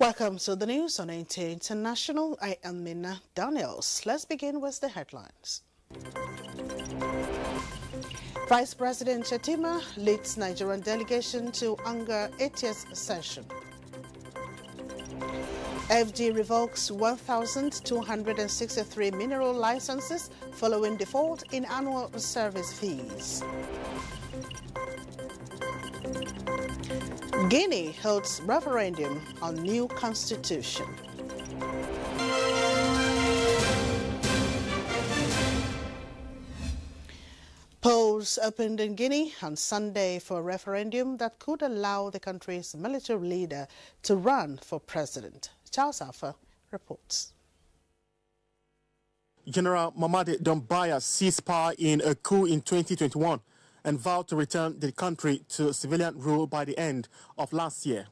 Welcome to the news on NTA International. I am Minna Daniels. Let's begin with the headlines. Vice President Chetima leads Nigerian delegation to Anga 80th session. FG revokes 1,263 mineral licenses following default in annual service fees. Guinea holds referendum on new constitution. Polls opened in Guinea on Sunday for a referendum that could allow the country's military leader to run for president. Charles Alpha reports. General Mamadi Doumbouya seized power in a coup in 2021 and vowed to return the country to civilian rule by the end of last year.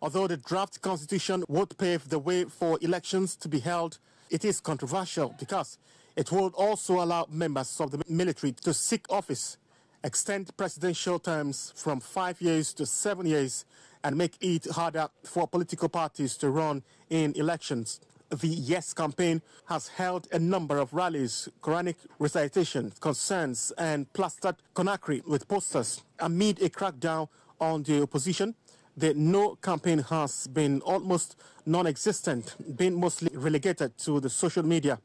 Although the draft constitution would pave the way for elections to be held, it is controversial because it would also allow members of the military to seek office, extend presidential terms from 5 years to 7 years, and make it harder for political parties to run in elections. The Yes campaign has held a number of rallies, Quranic recitation, concerns, and plastered Conakry with posters. Amid a crackdown on the opposition, the No campaign has been almost non-existent, being mostly relegated to the social media.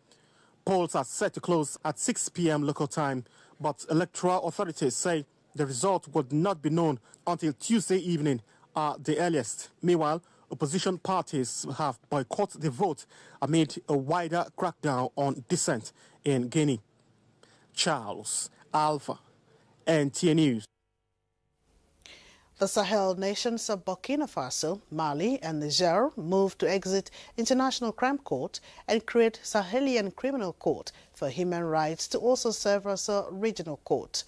Polls are set to close at 6 p.m. local time, but electoral authorities say the result would not be known until Tuesday evening at the earliest. Meanwhile, opposition parties have boycotted the vote amid a wider crackdown on dissent in Guinea. Charles Alpha, NTA News. The Sahel nations of Burkina Faso, Mali and Niger moved to exit International Crime Court and create Sahelian Criminal Court for Human Rights to also serve as a regional court.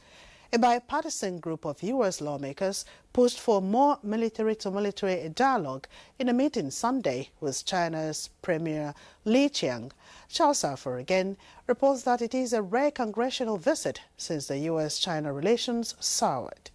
A bipartisan group of U.S. lawmakers pushed for more military-to-military dialogue in a meeting Sunday with China's Premier Li Qiang. Charles Alpha again reports that it is a rare congressional visit since the U.S.-China relations soured.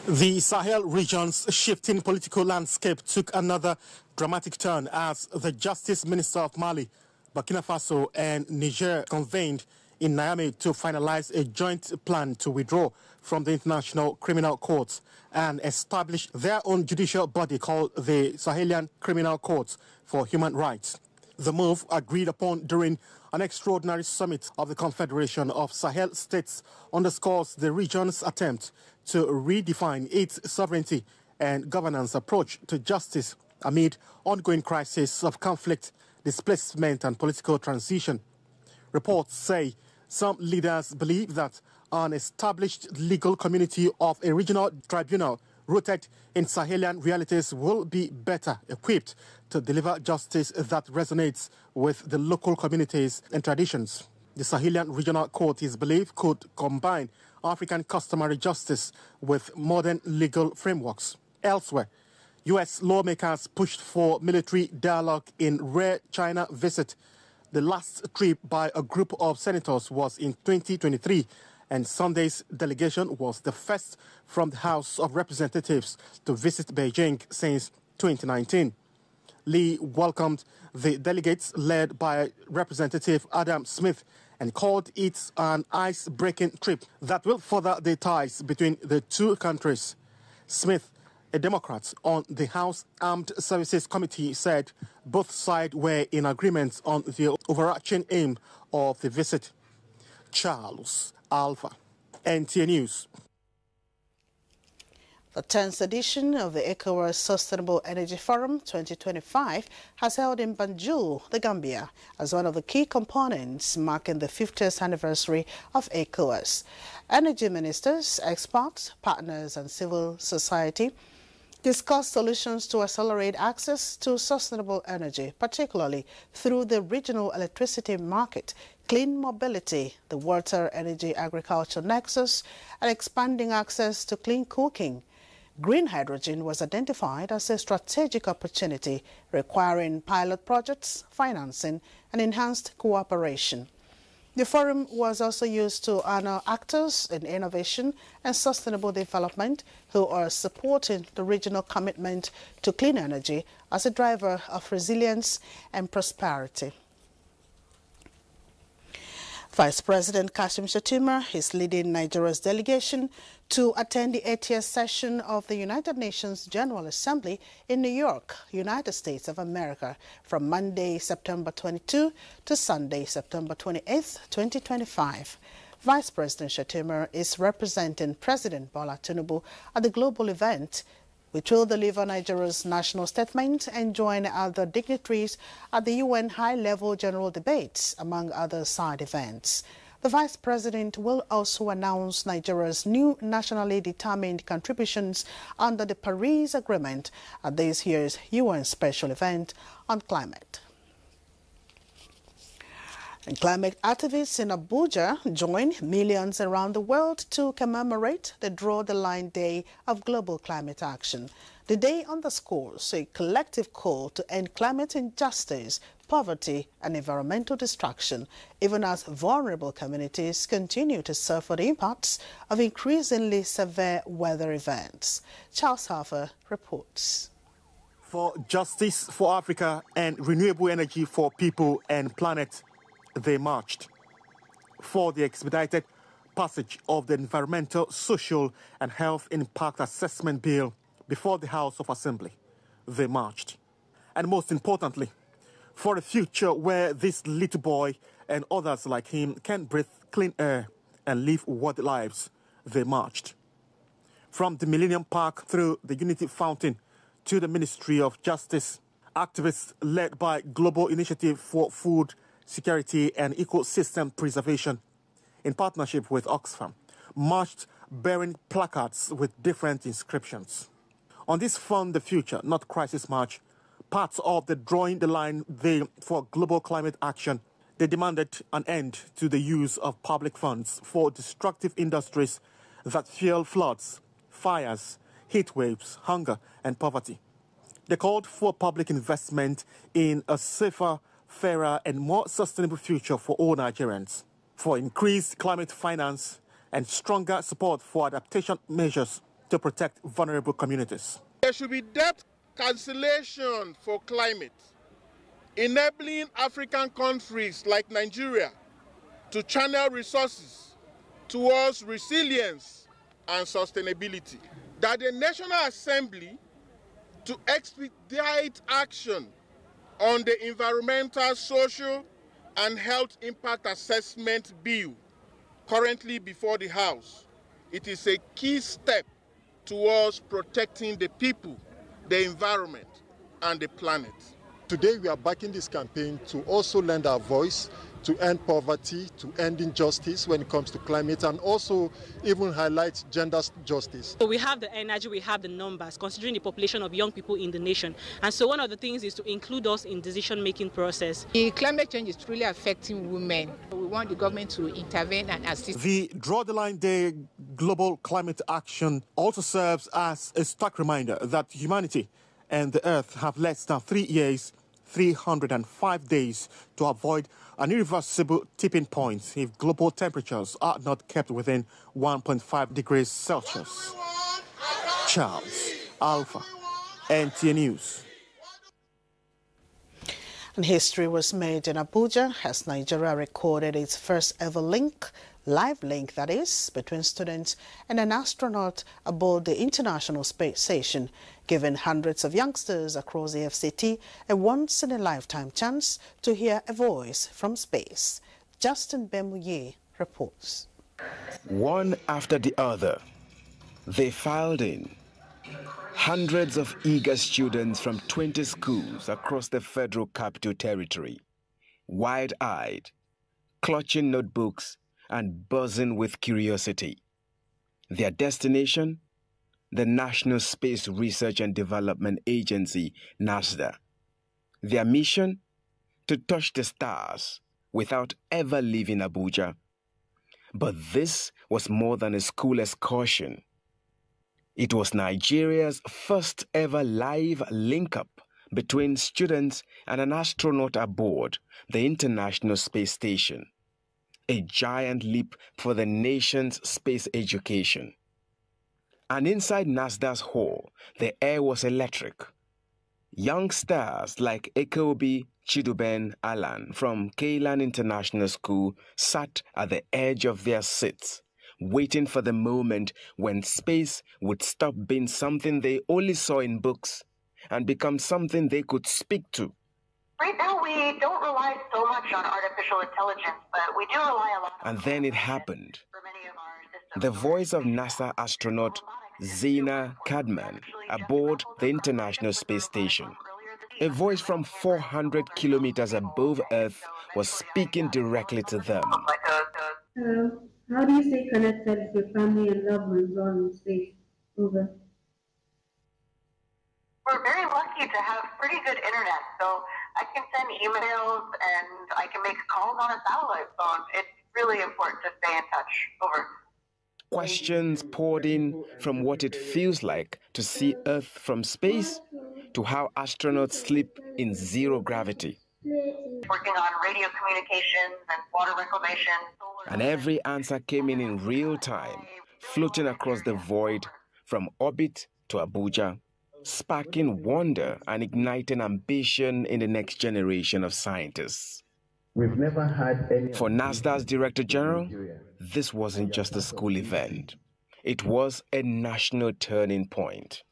The Sahel region's shifting political landscape took another dramatic turn as the Justice Minister of Mali, Burkina Faso and Niger convened in Niamey to finalize a joint plan to withdraw from the International Criminal Court and establish their own judicial body called the Sahelian Criminal Court for Human Rights. The move, agreed upon during an extraordinary summit of the Confederation of Sahel States, underscores the region's attempt to redefine its sovereignty and governance approach to justice amid ongoing crises of conflict, displacement and political transition. Reports say some leaders believe that an established legal community of a regional tribunal rooted in Sahelian realities will be better equipped to deliver justice that resonates with the local communities and traditions. The Sahelian Regional Court is believed could combine African customary justice with modern legal frameworks. Elsewhere, U.S. lawmakers pushed for military dialogue in rare China visit. The last trip by a group of senators was in 2023, and Sunday's delegation was the first from the House of Representatives to visit Beijing since 2019. Lee welcomed the delegates led by Representative Adam Smith and called it an ice-breaking trip that will further the ties between the two countries. Smith, a Democrat on the House Armed Services Committee, said both sides were in agreement on the overarching aim of the visit. Charles Alpha, NTA News. The 10th edition of the ECOWAS Sustainable Energy Forum 2025 has held in Banjul, the Gambia, as one of the key components marking the 50th anniversary of ECOWAS. Energy ministers, experts, partners and civil society discussed solutions to accelerate access to sustainable energy, particularly through the regional electricity market, clean mobility, the water energy agriculture nexus, and expanding access to clean cooking. Green hydrogen was identified as a strategic opportunity requiring pilot projects, financing, and enhanced cooperation. The forum was also used to honor actors in innovation and sustainable development who are supporting the regional commitment to clean energy as a driver of resilience and prosperity. Vice President Kashim Shettima is leading Nigeria's delegation to attend the 80th session of the United Nations General Assembly in New York, United States of America, from Monday, September 22 to Sunday, September 28, 2025. Vice President Shettima is representing President Bola Tinubu at the global event, which will deliver Nigeria's national statement and join other dignitaries at the UN high-level general debates, among other side events. The Vice President will also announce Nigeria's new nationally determined contributions under the Paris Agreement at this year's UN special event on climate. And climate activists in Abuja join millions around the world to commemorate the Draw the Line Day of Global Climate Action. The day underscores a collective call to end climate injustice, poverty and environmental destruction, even as vulnerable communities continue to suffer the impacts of increasingly severe weather events. Charles Harfer reports. For justice for Africa and renewable energy for people and planet, they marched. For the expedited passage of the Environmental, Social and Health Impact Assessment Bill before the House of Assembly, they marched. And most importantly, for a future where this little boy and others like him can breathe clean air and live worthy lives, they marched. From the Millennium Park through the Unity Fountain to the Ministry of Justice, activists led by Global Initiative for Food Security and Ecosystem Preservation, in partnership with Oxfam, marched bearing placards with different inscriptions. On this Fund the Future, Not Crisis March, part of the Drawing the Line Day for Global Climate Action, they demanded an end to the use of public funds for destructive industries that fuel floods, fires, heat waves, hunger and poverty. They called for public investment in a safer, fairer and more sustainable future for all Nigerians, for increased climate finance and stronger support for adaptation measures to protect vulnerable communities. There should be debt cancellation for climate, enabling African countries like Nigeria to channel resources towards resilience and sustainability. That the National Assembly to expedite action on the Environmental, Social and Health Impact Assessment Bill currently before the House. It is a key step towards protecting the people, the environment and the planet. Today we are backing this campaign to also lend our voice to end poverty, to end injustice when it comes to climate, and also even highlight gender justice. So we have the energy, we have the numbers, considering the population of young people in the nation. And so one of the things is to include us in decision-making process. The climate change is truly affecting women. We want the government to intervene and assist. The Draw the Line Day Global Climate Action also serves as a stark reminder that humanity and the Earth have less than 3 years, 305 days to avoid an irreversible tipping point if global temperatures are not kept within 1.5 degrees Celsius. Charles Alpha, NTA News. And history was made in Abuja as Nigeria recorded its first ever live link that is, between students and an astronaut aboard the International Space Station, giving hundreds of youngsters across the FCT a once-in-a-lifetime chance to hear a voice from space. Justin Bemuye reports. One after the other, they filed in. Hundreds of eager students from 20 schools across the Federal Capital Territory, wide-eyed, clutching notebooks and buzzing with curiosity. Their destination? The National Space Research and Development Agency, NASDA. Their mission? To touch the stars without ever leaving Abuja. But this was more than a school excursion. It was Nigeria's first ever live link-up between students and an astronaut aboard the International Space Station. a giant leap for the nation's space education. And inside NASDA's hall, the air was electric. Young stars like Ekobi Chiduben Alan from Keilan International School sat at the edge of their seats, waiting for the moment when space would stop being something they only saw in books and become something they could speak to. Right now, we don't rely so much on artificial intelligence, but we do rely a lot on... And then it happened. The voice of NASA astronaut Zena Kadman aboard the International Space Station. A voice from 400 kilometers above Earth was speaking directly to them. Hello. How do you stay connected with your family and loved ones while in space? Over. We're very lucky to have pretty good internet, so I can send emails and I can make calls on a satellite phone. It's really important to stay in touch. Over. Questions poured in from what it feels like to see Earth from space to how astronauts sleep in zero gravity. Working on radio communications and water reclamation. And every answer came in real time, floating across the void from orbit to Abuja, sparking wonder and igniting ambition in the next generation of scientists. We've never had any... For NASDA's Director General, this wasn't just a school event. It was a national turning point.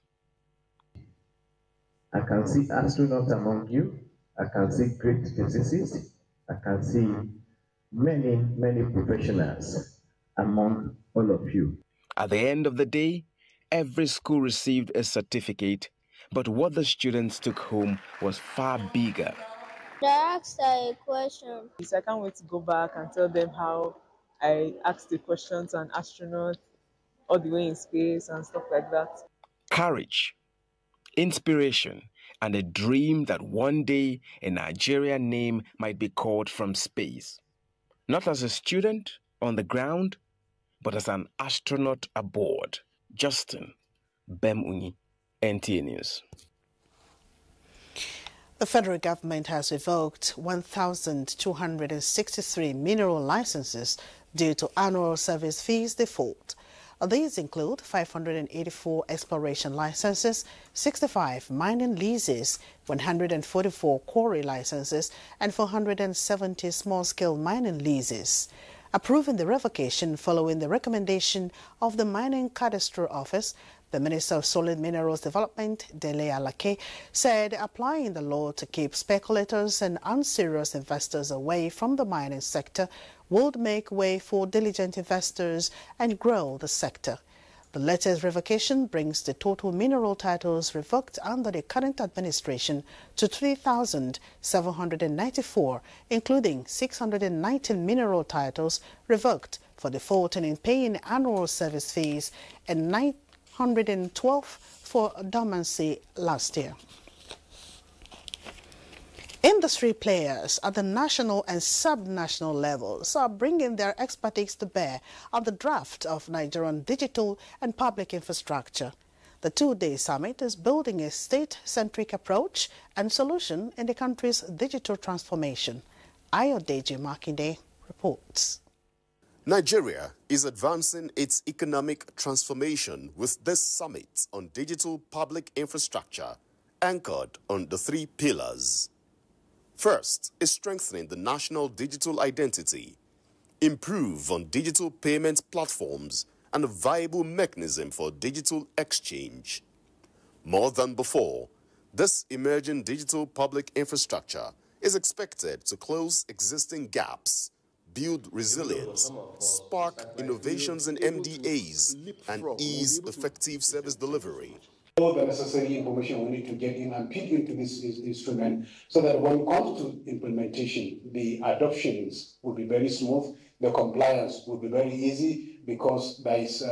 I can see astronauts among you. I can see great physicists. I can see many, many professionals among all of you. At the end of the day, every school received a certificate, but what the students took home was far bigger. I asked a question. I can't wait to go back and tell them how I asked the questions to an astronaut all the way in space and stuff like that. Courage, inspiration, and a dream that one day a Nigerian name might be called from space. Not as a student on the ground, but as an astronaut aboard. Justin Bemunyi, NTA News. The federal government has revoked 1,263 mineral licenses due to annual service fees default. These include 584 exploration licenses, 65 mining leases, 144 quarry licenses, and 470 small-scale mining leases. Approving the revocation following the recommendation of the Mining Cadastral Office, the Minister of Solid Minerals Development, Dele Alake, said applying the law to keep speculators and unserious investors away from the mining sector would make way for diligent investors and grow the sector. The latest revocation brings the total mineral titles revoked under the current administration to 3,794, including 619 mineral titles revoked for defaulting in paying annual service fees and 912 for dormancy last year. Industry players at the national and sub-national levels are bringing their expertise to bear on the draft of Nigerian digital and public infrastructure. The two-day summit is building a state-centric approach and solution in the country's digital transformation. Ayodeji Makinde reports. Nigeria is advancing its economic transformation with this summit on digital public infrastructure, anchored on the three pillars. First is strengthening the national digital identity, improve on digital payment platforms, and a viable mechanism for digital exchange. More than before, this emerging digital public infrastructure is expected to close existing gaps, build resilience, spark innovations in MDAs, and ease effective service delivery. All the necessary information we need to get in and put into this instrument so that when it comes to implementation, the adoptions will be very smooth, the compliance will be very easy because there is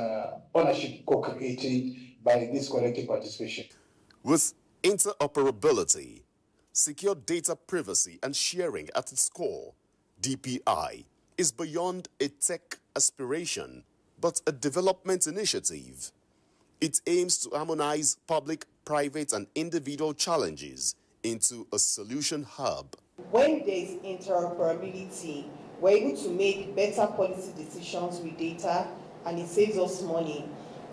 ownership co-created by this collective participation. With interoperability, secure data privacy and sharing at its core, DPI is beyond a tech aspiration, but a development initiative. It aims to harmonize public, private, and individual challenges into a solution hub. When there's interoperability, we're able to make better policy decisions with data, and it saves us money,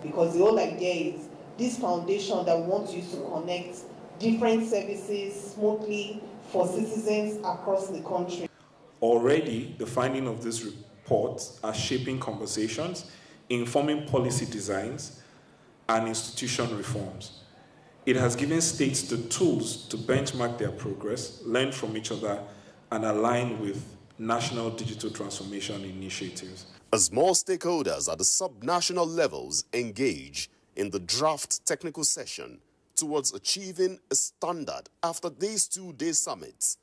because the whole idea is this foundation that we want to use to connect different services smoothly for citizens across the country. Already, the finding of this report are shaping conversations, informing policy designs, and institution reforms. It has given states the tools to benchmark their progress, learn from each other, and align with national digital transformation initiatives. As more stakeholders at the sub-national levels engage in the draft technical session towards achieving a standard after these two-day summits,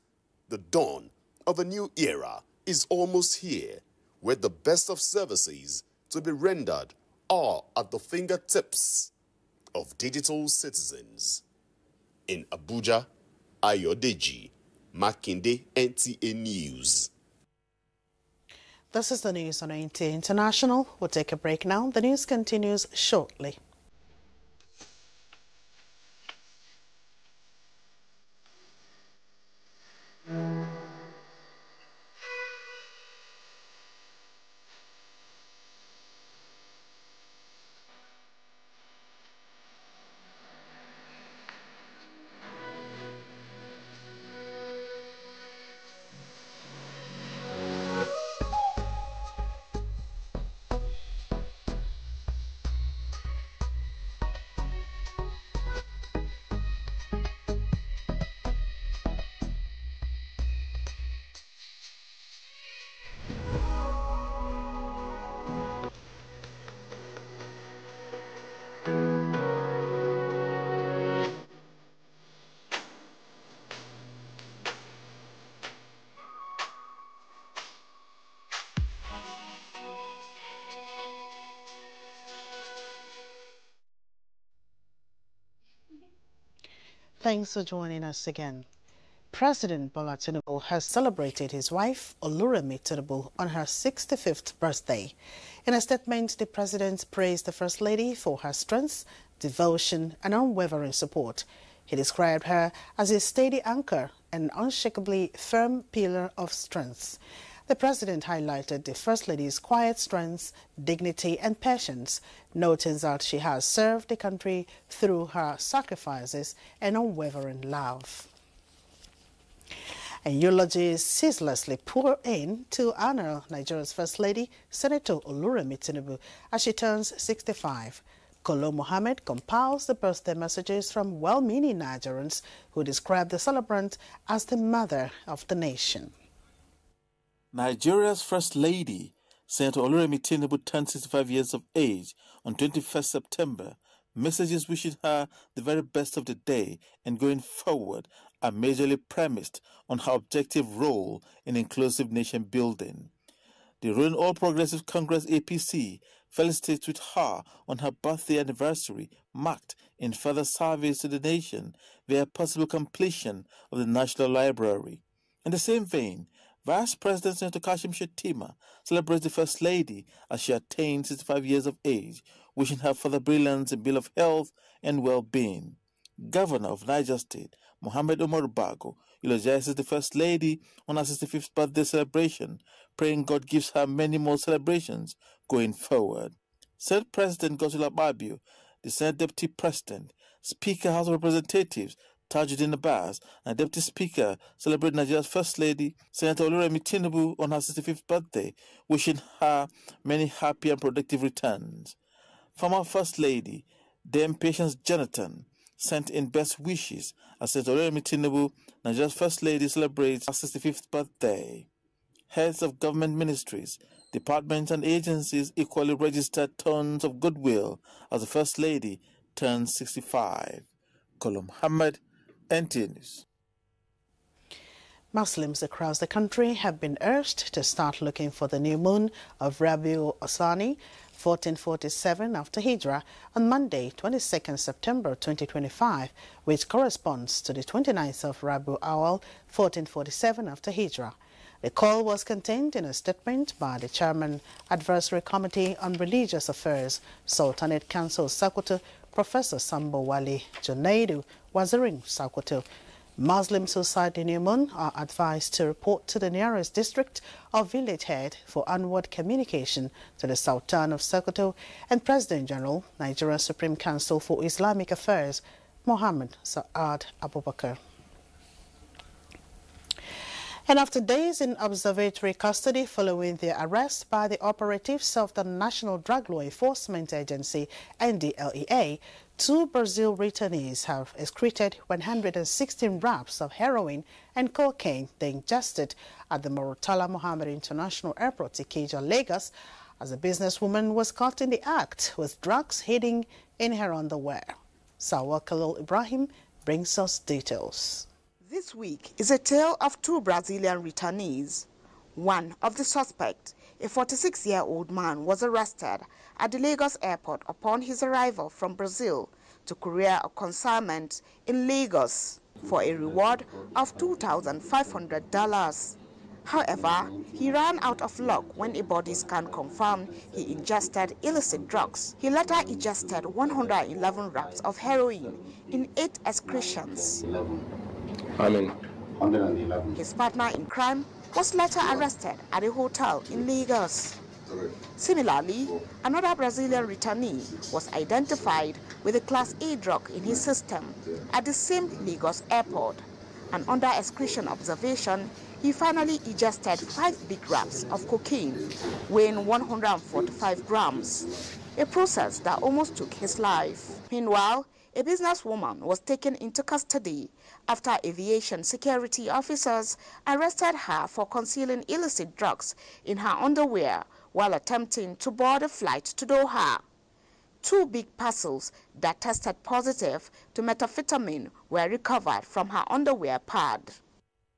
the dawn of a new era is almost here, where the best of services to be rendered are at the fingertips of digital citizens. In Abuja, Ayodeji, Makinde, NTA News. This is the news on NTA International. We'll take a break now. The news continues shortly. Thanks for joining us again. President Bola Tinubu has celebrated his wife, Oluremi Tinubu, on her 65th birthday. In a statement, the president praised the First Lady for her strength, devotion, and unwavering support. He described her as a steady anchor and unshakably firm pillar of strength. The president highlighted the First Lady's quiet strength, dignity, and patience, noting that she has served the country through her sacrifices and unwavering love. And eulogies ceaselessly pour in to honor Nigeria's First Lady, Senator Oluremi Tinubu, as she turns 65. Kolo Mohammed compiles the birthday messages from well-meaning Nigerians who describe the celebrant as the mother of the nation. Nigeria's First Lady, Senator Oluremi Tinubu, turned 65 years of age on 21st September. Messages wishing her the very best of the day and going forward are majorly premised on her objective role in inclusive nation building. The ruling All Progressive Congress APC felicitates with her on her birthday anniversary, marked in further service to the nation via possible completion of the National Library. In the same vein, Vice President Senator Kashim Shettima celebrates the First Lady as she attained 65 years of age, wishing her further brilliance in bill of health and well-being. Governor of Niger State, Mohammed Umar Bago, eulogizes the First Lady on her 65th birthday celebration, praying God gives her many more celebrations going forward. Senate President Godswill Akpabio, the Senate Deputy President, Speaker House of Representatives Tajuddin Abbas, and Deputy Speaker celebrate Nigeria's First Lady, Senator Oluremi Tinubu, on her 65th birthday, wishing her many happy and productive returns. Former First Lady, Dame Patience Jonathan, sent in best wishes as Senator Oluremi Tinubu, Nigeria's First Lady, celebrates her 65th birthday. Heads of government ministries, departments and agencies equally registered tons of goodwill as the First Lady turns 65. Kolo Muhammad, NTA News. Muslims across the country have been urged to start looking for the new moon of Rabiul Asani, 1447 after Hijrah, on Monday, 22nd September 2025, which corresponds to the 29th of Rabiul Awal, 1447 after Hijrah. The call was contained in a statement by the Chairman, Advisory Committee on Religious Affairs, Sultanate Council Sokoto, Professor Sambo Wali Junaidu Waziring Sokoto. Muslims who reside in Yemen are advised to report to the nearest district or village head for onward communication to the Sultan of Sokoto and President General, Nigerian Supreme Council for Islamic Affairs, Mohammed Saad Abubakar. And after days in observatory custody following their arrest by the operatives of the National Drug Law Enforcement Agency, NDLEA, 2 Brazil returnees have excreted 116 wraps of heroin and cocaine they ingested at the Murtala Mohammed International Airport, Ikeja, Lagos, as a businesswoman was caught in the act with drugs hidden in her underwear. Sawa Khalil Ibrahim brings us details. This week is a tale of 2 Brazilian returnees. One of the suspects, a 46-year-old man, was arrested at the Lagos airport upon his arrival from Brazil to courier a consignment in Lagos for a reward of $2,500. However, he ran out of luck when a body scan confirmed he ingested illicit drugs. He later ingested 111 wraps of heroin in 8 excretions. His partner in crime was later arrested at a hotel in Lagos. Similarly, another Brazilian returnee was identified with a Class A drug in his system at the same Lagos airport. And under excretion observation, he finally ingested 5 big wraps of cocaine weighing 145 grams, a process that almost took his life. Meanwhile, a businesswoman was taken into custody after aviation security officers arrested her for concealing illicit drugs in her underwear while attempting to board a flight to Doha. 2 big parcels that tested positive to methamphetamine were recovered from her underwear pad.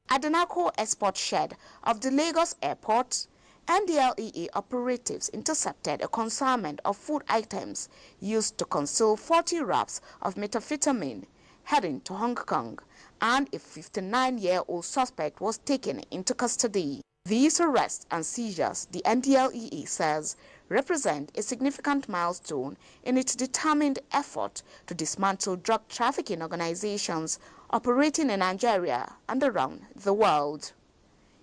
At the narco export shed of the Lagos airport, NDLEA operatives intercepted a consignment of food items used to conceal 40 wraps of methamphetamine heading to Hong Kong, and a 59-year-old suspect was taken into custody. These arrests and seizures, the NDLEA says, represent a significant milestone in its determined effort to dismantle drug trafficking organizations operating in Nigeria and around the world.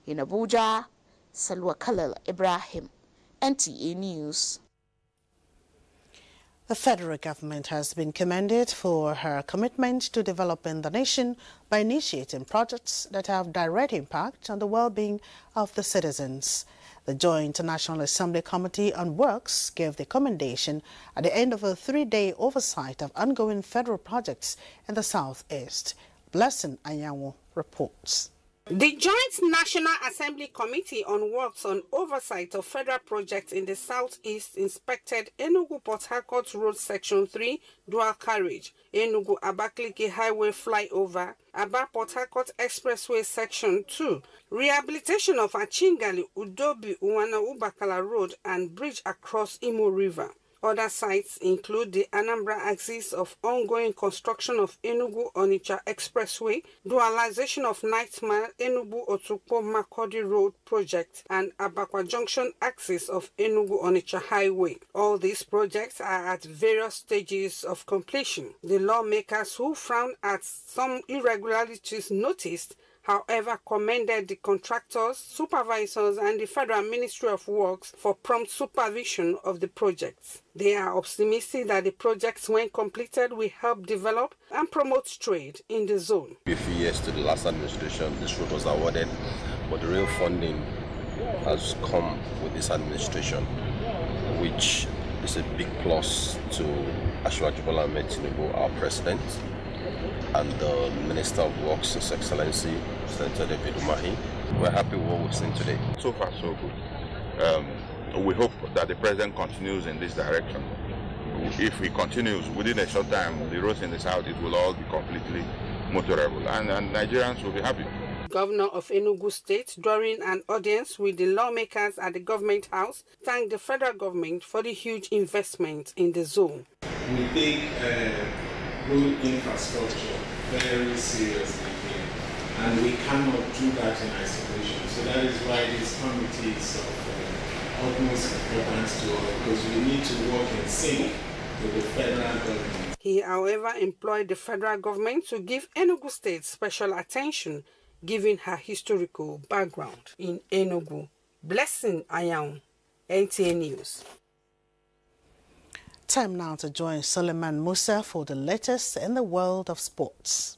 In Abuja, Salwa Khalil Ibrahim, NTA News. The federal government has been commended for her commitment to developing the nation by initiating projects that have direct impact on the well-being of the citizens. The Joint National Assembly Committee on Works gave the commendation at the end of a 3-day oversight of ongoing federal projects in the Southeast. Blessing Anyanwu reports. The Joint National Assembly Committee on Works on Oversight of Federal Projects in the Southeast inspected Enugu-Port Harcourt Road Section 3 Dual Carriage, Enugu-Abakaliki Highway Flyover, Aba-Port Harcourt Expressway Section 2, rehabilitation of Achingali, Udobi, Uwana-Ubakala Road and bridge across Imo River. Other sites include the Anambra axis of ongoing construction of Enugu-Onitsha Expressway, dualization of Nightmare Enugu-Otukpo-Makurdi Road project, and Abakwa Junction axis of Enugu-Onitsha Highway. All these projects are at various stages of completion. The lawmakers who frowned at some irregularities noticed, however, commended the contractors, supervisors, and the Federal Ministry of Works for prompt supervision of the projects. They are optimistic that the projects, when completed, will help develop and promote trade in the zone. A few years to the last administration, this road was awarded, but the real funding has come with this administration, which is a big plus to Asiwaju Bola Ahmed Tinubu, our president, and the Minister of Works, His Excellency, Senator David Umahi. We're happy with what we've seen today. So far, so good. We hope that the President continues in this direction. If he continues, within a short time, the roads in the south, it will all be completely motorable, and Nigerians will be happy. Governor of Enugu State, during an audience with the lawmakers at the Government House, thanked the federal government for the huge investment in the zone. We take road infrastructure very seriously here, and we cannot do that in isolation. So that is why this committee is of utmost importance to us, because we need to work in sync with the federal government. He, however, employed the federal government to give Enugu State special attention, given her historical background in Enugu. Blessing Ayaun, NTA News. Time now to join Suleiman Musa for the latest in the world of sports.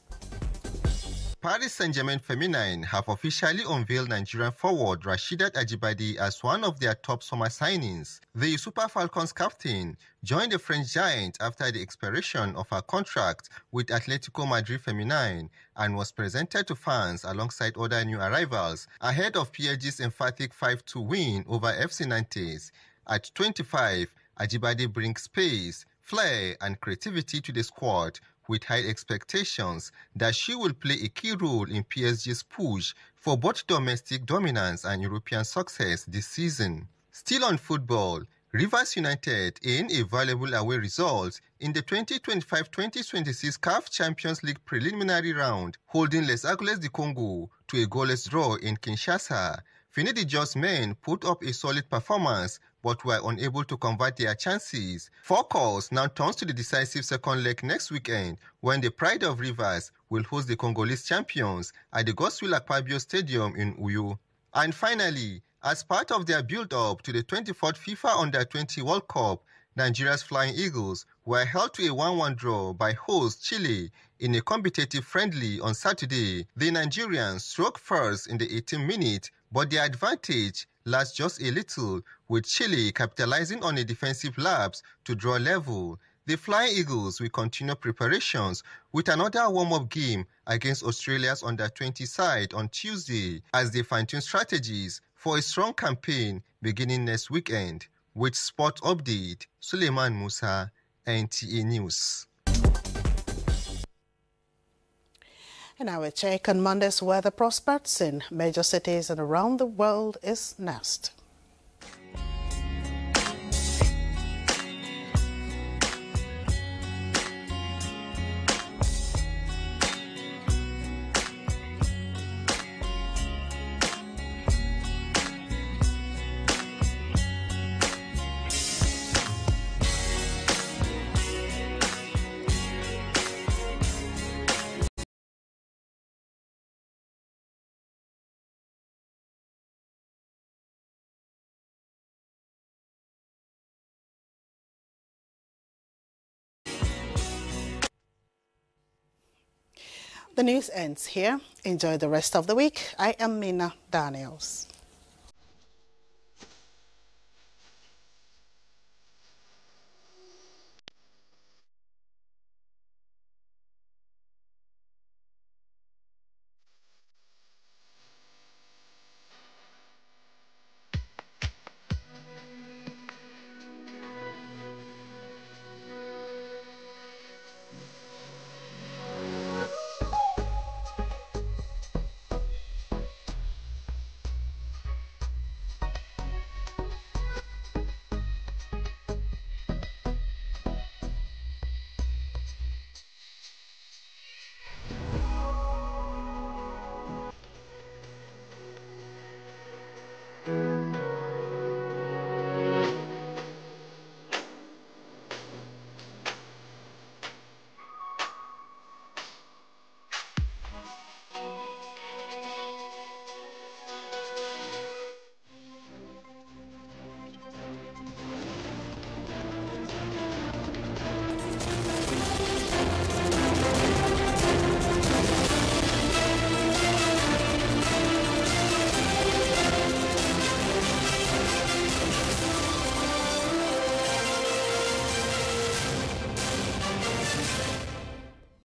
Paris Saint-Germain Feminine have officially unveiled Nigerian forward Rasheedat Ajibade as one of their top summer signings. The Super Falcons captain joined the French giant after the expiration of her contract with Atletico Madrid Feminine and was presented to fans alongside other new arrivals ahead of PSG's emphatic 5-2 win over FC Nantes. At 25, Ajibade brings pace, flair and creativity to the squad, with high expectations that she will play a key role in PSG's push for both domestic dominance and European success this season. Still on football, Rivers United earned a valuable away result in the 2025-2026 CAF Champions League preliminary round, holding Les Aigles du Congo to a goalless draw in Kinshasa. Finidi Jos men put up a solid performance but were unable to convert their chances. Focus now turns to the decisive second leg next weekend when the Pride of Rivers will host the Congolese champions at the Godswill Akpabio Stadium in Uyo. And finally, as part of their build-up to the 24th FIFA Under-20 World Cup, Nigeria's Flying Eagles were held to a 1-1 draw by host Chile in a competitive friendly on Saturday. The Nigerians struck first in the 18th minute, but their advantage lasts just a little, with Chile capitalizing on a defensive lapse to draw level. The Flying Eagles will continue preparations with another warm-up game against Australia's Under-20 side on Tuesday as they fine-tune strategies for a strong campaign beginning next weekend. With Sport Update, Suleiman Musa, NTA News. And our check on Monday's weather prospects in major cities and around the world is next. The news ends here. Enjoy the rest of the week. I am Mina Daniels.